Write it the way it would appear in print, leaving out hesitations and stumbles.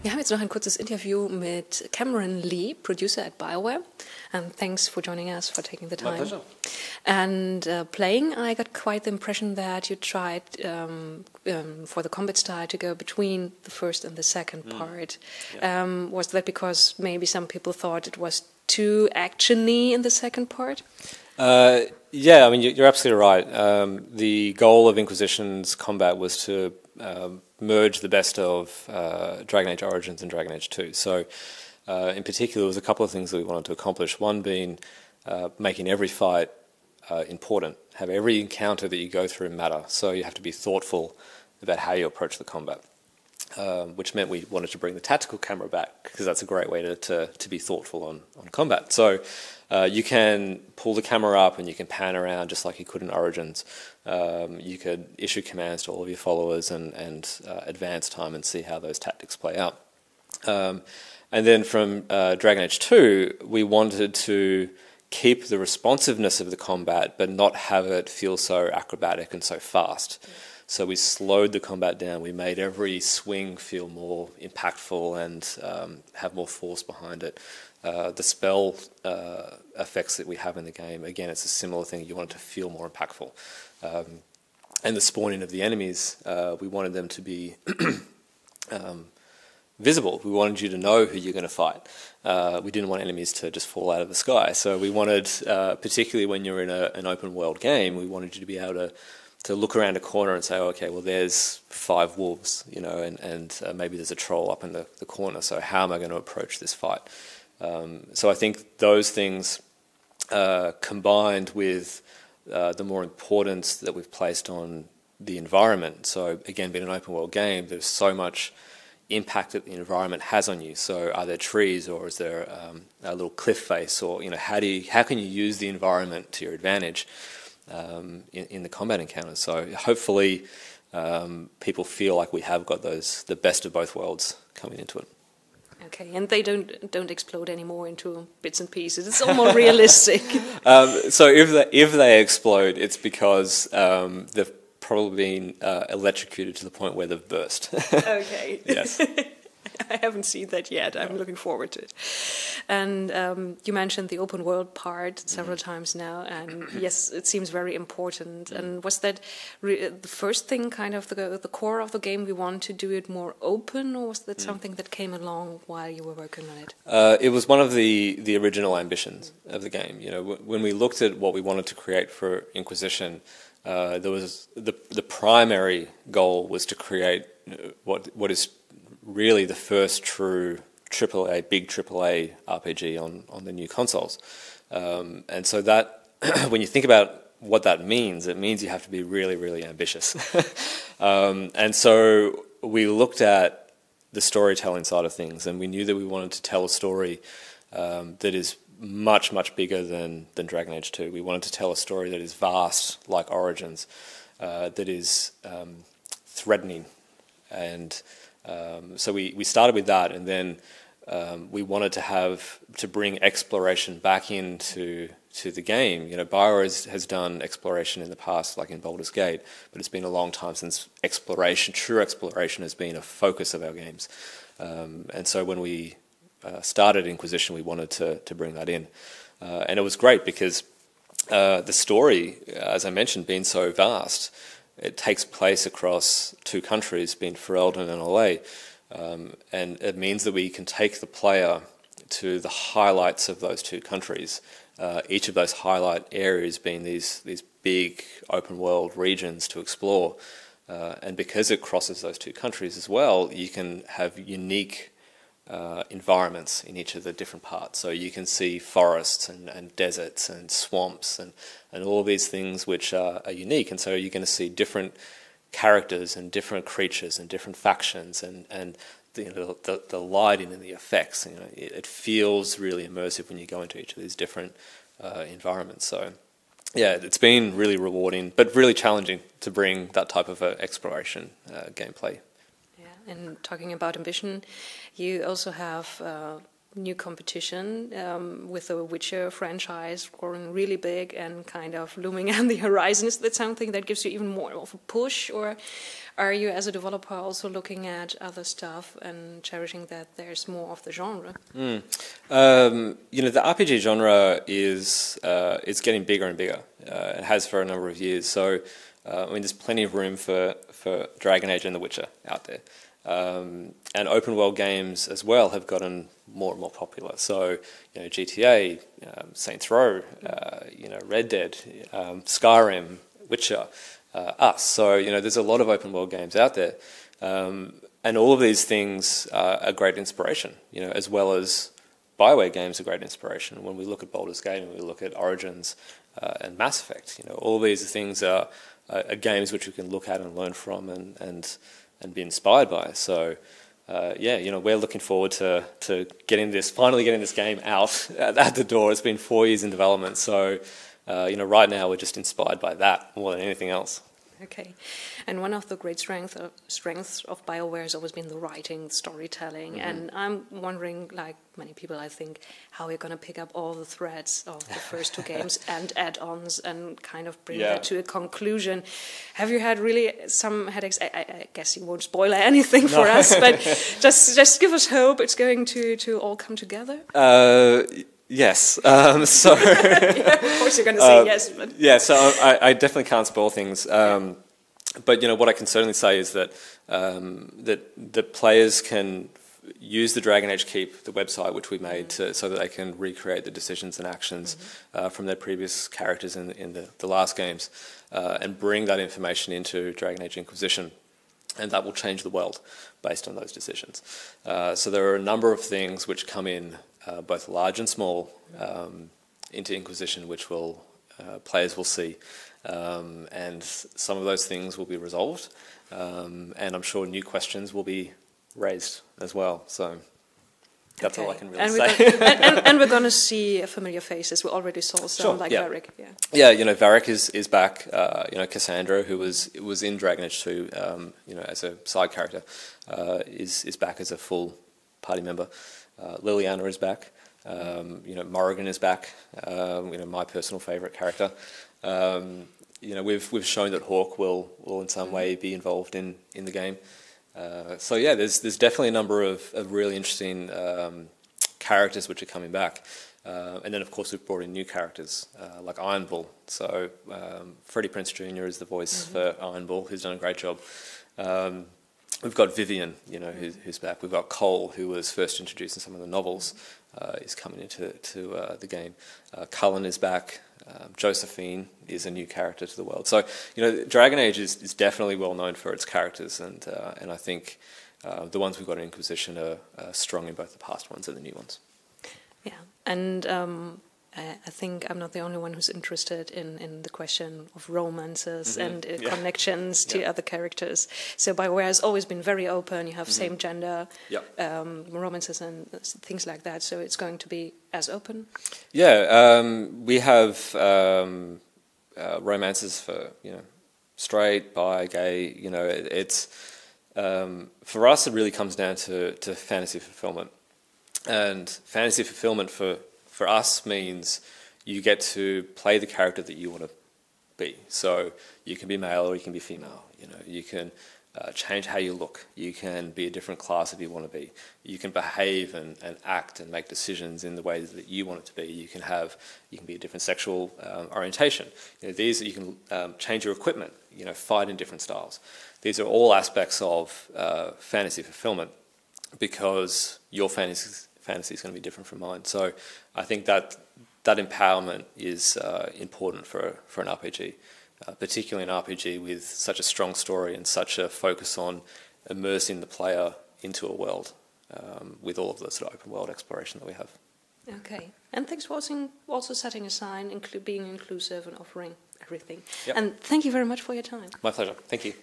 Wir haben jetzt noch ein kurzes Interview mit Cameron Lee, producer at BioWare. And thanks for joining us, for taking the time. My pleasure. And playing, I got quite the impression that you tried for the combat style to go between the first and the second part. Yeah. Was that because maybe some people thought it was too action-y in the second part? Yeah, I mean, you're absolutely right. The goal of Inquisition's combat was to merge the best of Dragon Age Origins and Dragon Age 2. So, in particular, there was a couple of things that we wanted to accomplish. One being making every fight important, have every encounter that you go through matter. So you have to be thoughtful about how you approach the combat, which meant we wanted to bring the tactical camera back, because that's a great way to be thoughtful on combat. So you can pull the camera up and you can pan around just like you could in Origins. You could issue commands to all of your followers and advance time and see how those tactics play out. And then from Dragon Age 2, we wanted to keep the responsiveness of the combat but not have it feel so acrobatic and so fast. So we slowed the combat down. We made every swing feel more impactful and have more force behind it. The spell effects that we have in the game, again, it's a similar thing. You want it to feel more impactful. And the spawning of the enemies, we wanted them to be visible. We wanted you to know who you're going to fight. We didn't want enemies to just fall out of the sky. So we wanted, particularly when you're in an open world game, we wanted you to be able to look around a corner and say, oh, okay, well, there's 5 wolves, you know, and maybe there's a troll up in the corner. So how am I going to approach this fight? So I think those things combined with the more importance that we've placed on the environment. So again, being an open world game, there's so much impact that the environment has on you. So are there trees, or is there a little cliff face, or how can you use the environment to your advantage in the combat encounters? So hopefully people feel like we have got the best of both worlds coming into it. Okay, and they don't explode anymore into bits and pieces. It's all more realistic. So if they explode, it's because they've probably been electrocuted to the point where they've burst. Okay. Yes. I haven't seen that yet. I'm looking forward to it. And you mentioned the open world part several times now, and yes, it seems very important. And was that the first thing, kind of the core of the game? We want to do it more open, or was that something that came along while you were working on it? It was one of the original ambitions of the game. You know, when we looked at what we wanted to create for Inquisition, there was the primary goal was to create what is really the first true big AAA RPG on the new consoles. And so that, when you think about what that means, it means you have to be really, really ambitious. And so we looked at the storytelling side of things, and we knew that we wanted to tell a story that is much, much bigger than Dragon Age 2. We wanted to tell a story that is vast, like Origins, that is threatening. And so we started with that, and then we wanted to bring exploration back into the game. You know, BioWare has done exploration in the past, like in Baldur's Gate, but it's been a long time since true exploration has been a focus of our games. And so when we started Inquisition, we wanted to bring that in. And it was great because the story, as I mentioned, being so vast, it takes place across 2 countries, being Ferelden and Olay, and it means that we can take the player to the highlights of those 2 countries, each of those highlight areas being these big open world regions to explore. And because it crosses those 2 countries as well, you can have unique environments in each of the different parts. So you can see forests and deserts and swamps and all of these things which are unique. And so you're going to see different characters and different creatures and different factions and the lighting and the effects. You know, it feels really immersive when you go into each of these different environments. So yeah, it's been really rewarding, but really challenging to bring that type of exploration gameplay. And talking about ambition, you also have new competition with the Witcher franchise growing really big and kind of looming on the horizon? Is that something that gives you even more of a push, or are you as a developer also looking at other stuff and cherishing that there's more of the genre? The RPG genre is it's getting bigger and bigger. It has for a number of years. So there's plenty of room for Dragon Age and The Witcher out there. And open world games as well have gotten more and more popular. So, GTA, Saints Row, Red Dead, Skyrim, Witcher, Us. So, there's a lot of open world games out there. And all of these things are great inspiration, as well as BioWare games are great inspiration. When we look at Baldur's Gate and we look at Origins and Mass Effect, all of these things are games which we can look at and learn from and be inspired by. So, we're looking forward to finally getting this game out at the door. It's been 4 years in development, so right now we're just inspired by that more than anything else. Okay, and one of the great strengths of BioWare has always been the writing, storytelling, and I'm wondering, like many people, I think, how we're going to pick up all the threads of the first two games and add-ons and kind of bring that to a conclusion. Have you had really some headaches? I guess you won't spoil anything for us, but just give us hope it's going to all come together. Yes. Yeah, of course you're going to say yes. But. Yeah, so I definitely can't spoil things. But what I can certainly say is that that players can use the Dragon Age Keep, the website which we made, so that they can recreate the decisions and actions from their previous characters in the last games, and bring that information into Dragon Age Inquisition. And that will change the world based on those decisions. So there are a number of things which come in, both large and small, into Inquisition, which players will see. And some of those things will be resolved. And I'm sure new questions will be raised as well. So that's all I can really say. And we're going to see familiar faces. We already saw some, Varric. Yeah, Varric is back. Cassandra, who was in Dragon Age 2, as a side character, is back as a full party member. Liliana is back. Morrigan is back. My personal favourite character. We've shown that Hawk will in some way be involved in the game. There's definitely a number of really interesting characters which are coming back. And then, of course, we've brought in new characters, like Iron Bull. So Freddie Prinze Jr. is the voice for Iron Bull, who's done a great job. We've got Vivian, who's back. We've got Cole, who was first introduced in some of the novels, is coming into the game. Cullen is back. Josephine is a new character to the world. So, Dragon Age is definitely well known for its characters, and I think the ones we've got in Inquisition are strong in both the past ones and the new ones. Yeah, and I think I'm not the only one who's interested in the question of romances and connections to other characters. So BioWare has always been very open. You have same gender romances and things like that. So it's going to be as open. Yeah, we have romances for straight, bi, gay. It's for us. It really comes down to fantasy fulfillment, and fantasy fulfillment for us means you get to play the character that you want to be. So you can be male or you can be female. You can change how you look. You can be a different class if you want to be. You can behave and act and make decisions in the way that you want it to be. You can be a different sexual orientation. You can change your equipment. Fight in different styles. These are all aspects of fantasy fulfillment, because your fantasy is going to be different from mine. So I think that empowerment is important for an RPG, particularly an RPG with such a strong story and such a focus on immersing the player into a world with all of the sort of open world exploration that we have. Okay, and thanks for also setting a sign, being inclusive and offering everything. Yep. And thank you very much for your time. My pleasure. Thank you.